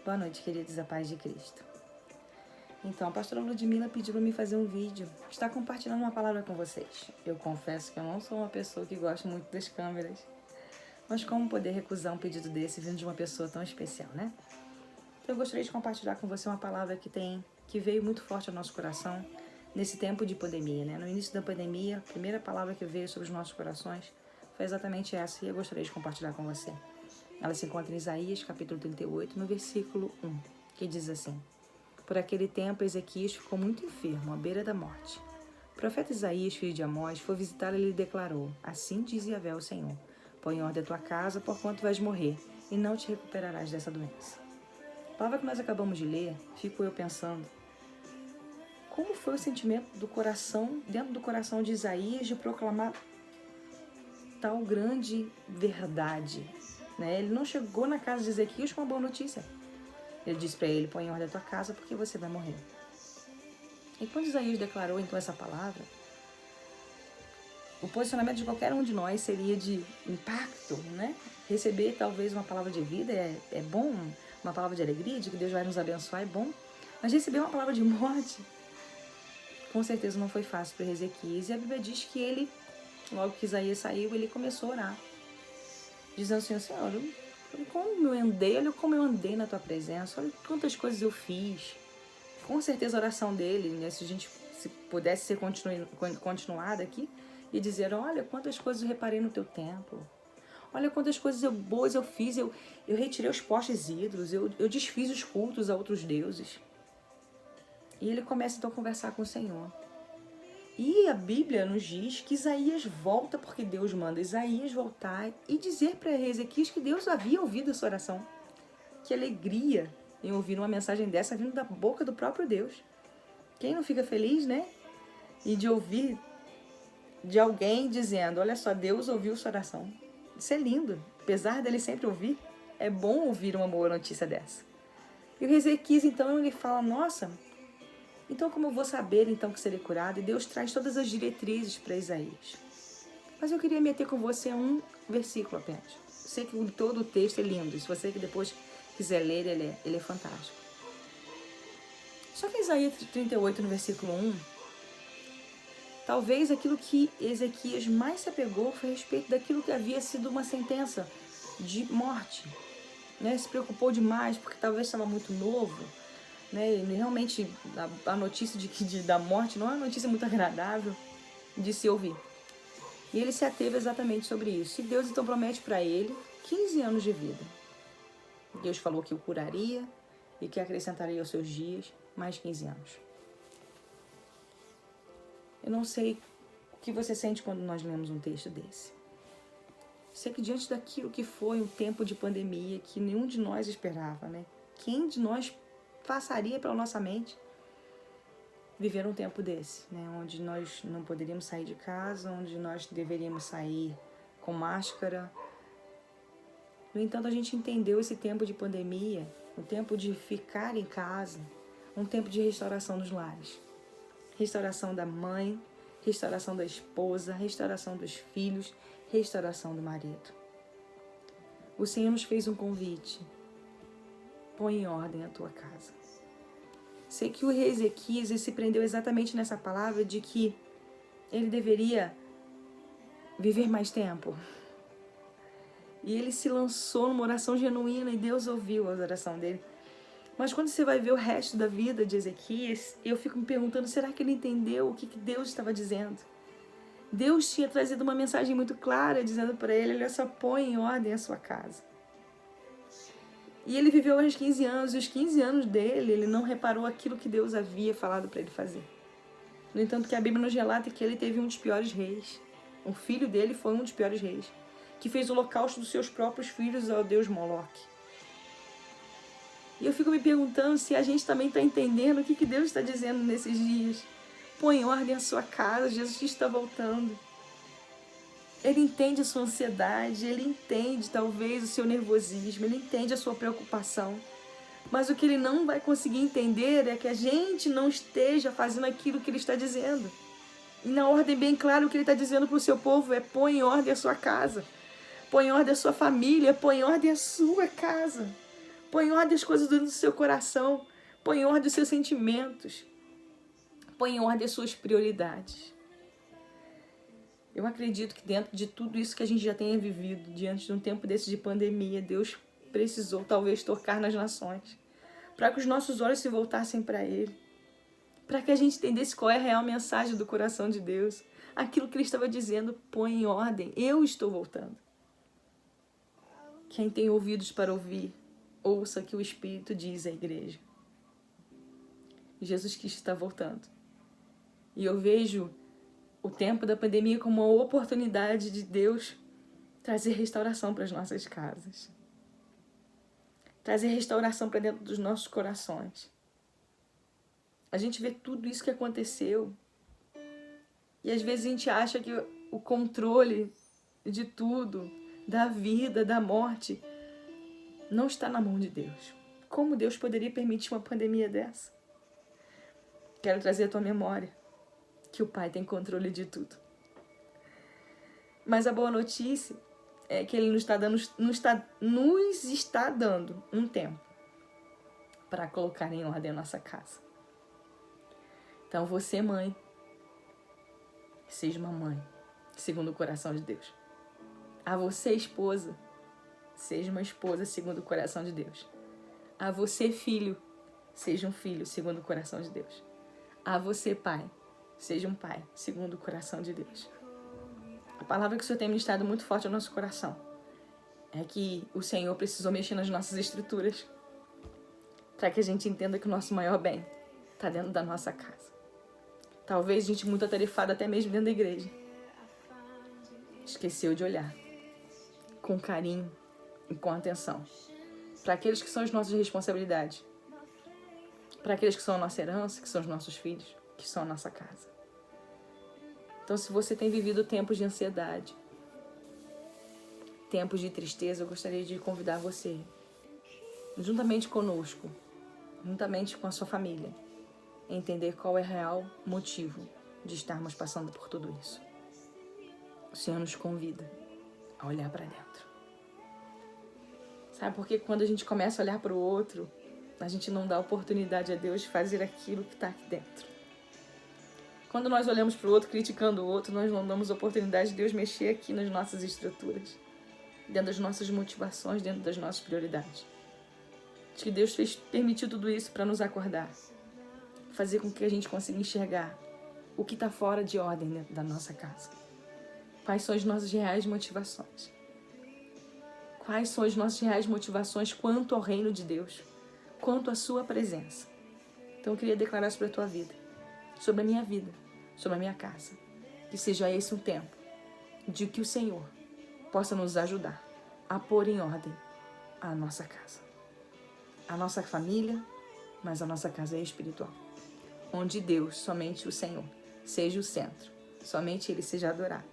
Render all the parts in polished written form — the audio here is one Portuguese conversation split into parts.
Boa noite, queridos, a paz de Cristo. Então, a pastora Ludmila pediu para mim fazer um vídeo, está compartilhando uma palavra com vocês. Eu confesso que eu não sou uma pessoa que gosta muito das câmeras, mas como poder recusar um pedido desse vindo de uma pessoa tão especial, né? Então, eu gostaria de compartilhar com você uma palavra que veio muito forte ao nosso coração nesse tempo de pandemia, né? No início da pandemia, a primeira palavra que veio sobre os nossos corações foi exatamente essa, e eu gostaria de compartilhar com você. Ela se encontra em Isaías, capítulo 38, no versículo 1, que diz assim: Por aquele tempo, Ezequias ficou muito enfermo, à beira da morte. O profeta Isaías, filho de Amós, foi visitá-lo e lhe declarou: Assim diz Yahvé o Senhor: Põe em ordem a tua casa, porquanto vais morrer, e não te recuperarás dessa doença. A palavra que nós acabamos de ler, fico eu pensando, como foi o sentimento do coração, dentro do coração de Isaías, de proclamar tal grande verdade, né? Ele não chegou na casa de Ezequias com uma boa notícia. Ele disse para ele: põe em ordem a tua casa porque você vai morrer. E quando Isaías declarou então essa palavra, o posicionamento de qualquer um de nós seria de impacto, né? Receber talvez uma palavra de vida é bom, uma palavra de alegria, de que Deus vai nos abençoar é bom, mas receber uma palavra de morte, com certeza não foi fácil para Ezequias. E a Bíblia diz que ele, logo que Isaías saiu, ele começou a orar, dizendo assim: Senhor, olha como eu andei na tua presença, olha quantas coisas eu fiz. Com certeza a oração dele, né, se pudesse ser continuada aqui, e dizer: olha quantas coisas eu reparei no teu templo, olha quantas coisas boas eu fiz, eu retirei os postes ídolos, eu desfiz os cultos a outros deuses. E ele começa então a conversar com o Senhor. E a Bíblia nos diz que Isaías volta, porque Deus manda Isaías voltar e dizer para Ezequias que Deus havia ouvido a sua oração. Que alegria em ouvir uma mensagem dessa vindo da boca do próprio Deus. Quem não fica feliz, né? E de ouvir de alguém dizendo: olha só, Deus ouviu sua oração. Isso é lindo. Apesar dele sempre ouvir, é bom ouvir uma boa notícia dessa. E o Ezequias, então, ele fala: nossa, então como eu vou saber então que serei curado? E Deus traz todas as diretrizes para Isaías. Mas eu queria meter com você um versículo apenas. Sei que todo o texto é lindo, se você que depois quiser ler, ele é fantástico. Só que em Isaías 38, no versículo 1, talvez aquilo que Ezequias mais se apegou foi a respeito daquilo que havia sido uma sentença de morte. Né? Se preocupou demais porque talvez estava muito novo. Né? E realmente a notícia da morte não é uma notícia muito agradável de se ouvir. E ele se ateve exatamente sobre isso. E Deus então promete para ele 15 anos de vida. Deus falou que o curaria e que acrescentaria aos seus dias mais 15 anos. Eu não sei o que você sente quando nós lemos um texto desse. Sei que diante daquilo que foi um tempo de pandemia que nenhum de nós esperava, né? Quem de nós passaria pela nossa mente viver um tempo desse, né? Onde nós não poderíamos sair de casa, onde nós deveríamos sair com máscara. No entanto, a gente entendeu esse tempo de pandemia, um tempo de ficar em casa, um tempo de restauração dos lares. Restauração da mãe, restauração da esposa, restauração dos filhos, restauração do marido. O Senhor nos fez um convite: põe em ordem a tua casa. Sei que o rei Ezequias se prendeu exatamente nessa palavra de que ele deveria viver mais tempo. E ele se lançou numa oração genuína e Deus ouviu a oração dele. Mas quando você vai ver o resto da vida de Ezequias, eu fico me perguntando, será que ele entendeu o que Deus estava dizendo? Deus tinha trazido uma mensagem muito clara, dizendo para ele: olha só, põe em ordem a sua casa. E ele viveu os 15 anos, e os 15 anos dele, ele não reparou aquilo que Deus havia falado para ele fazer. No entanto, que a Bíblia nos relata que ele teve um dos piores reis. O filho dele foi um dos piores reis, que fez o holocausto dos seus próprios filhos ao deus Moloque. E eu fico me perguntando se a gente também está entendendo o que Deus está dizendo nesses dias. Põe em ordem a sua casa, Jesus está voltando. Ele entende a sua ansiedade, ele entende talvez o seu nervosismo, ele entende a sua preocupação. Mas o que ele não vai conseguir entender é que a gente não esteja fazendo aquilo que ele está dizendo. E na ordem bem clara, o que ele está dizendo para o seu povo é: põe em ordem a sua casa, põe em ordem a sua família, põe em ordem a sua casa. Põe em ordem as coisas dentro do seu coração. Põe em ordem os seus sentimentos. Põe em ordem as suas prioridades. Eu acredito que dentro de tudo isso que a gente já tenha vivido, diante de um tempo desse de pandemia, Deus precisou talvez tocar nas nações, para que os nossos olhos se voltassem para Ele, para que a gente entendesse qual é a real mensagem do coração de Deus, aquilo que Ele estava dizendo, põe em ordem, eu estou voltando. Quem tem ouvidos para ouvir, ouça o que o Espírito diz à igreja. Jesus Cristo está voltando. E eu vejo o tempo da pandemia como uma oportunidade de Deus trazer restauração para as nossas casas. Trazer restauração para dentro dos nossos corações. A gente vê tudo isso que aconteceu e às vezes a gente acha que o controle de tudo, da vida, da morte, não está na mão de Deus. Como Deus poderia permitir uma pandemia dessa? Quero trazer à tua memória que o Pai tem controle de tudo. Mas a boa notícia é que Ele nos está dando um tempo para colocar em ordem a nossa casa. Então você, mãe, seja uma mãe segundo o coração de Deus. A você, esposa, seja uma esposa segundo o coração de Deus. A você, filho, seja um filho segundo o coração de Deus. A você, pai, seja um pai segundo o coração de Deus. A palavra que o Senhor tem ministrado muito forte ao nosso coração é que o Senhor precisou mexer nas nossas estruturas para que a gente entenda que o nosso maior bem está dentro da nossa casa. Talvez a gente muito atarefada até mesmo dentro da igreja esqueceu de olhar com carinho e com atenção para aqueles que são as nossas responsabilidades, para aqueles que são a nossa herança, que são os nossos filhos, que são a nossa casa. Então, se você tem vivido tempos de ansiedade, tempos de tristeza, eu gostaria de convidar você, juntamente conosco, juntamente com a sua família, a entender qual é o real motivo de estarmos passando por tudo isso. O Senhor nos convida a olhar para dentro. Sabe por que quando a gente começa a olhar para o outro, a gente não dá oportunidade a Deus de fazer aquilo que está aqui dentro? Quando nós olhamos para o outro, criticando o outro, nós não damos oportunidade de Deus mexer aqui nas nossas estruturas, dentro das nossas motivações, dentro das nossas prioridades. Acho que Deus permitiu tudo isso para nos acordar, fazer com que a gente consiga enxergar o que está fora de ordem dentro da nossa casa. Quais são as nossas reais motivações? Quais são as nossas reais motivações quanto ao reino de Deus, quanto à sua presença? Então eu queria declarar sobre a tua vida, sobre a minha vida, sobre a minha casa. Que seja esse um tempo de que o Senhor possa nos ajudar a pôr em ordem a nossa casa. A nossa família, mas a nossa casa é espiritual. Onde Deus, somente o Senhor, seja o centro. Somente Ele seja adorado.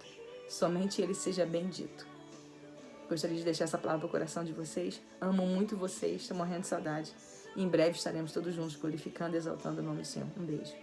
Somente Ele seja bendito. Gostaria de deixar essa palavra no coração de vocês. Amo muito vocês, estou morrendo de saudade. Em breve estaremos todos juntos glorificando e exaltando o nome do Senhor. Um beijo.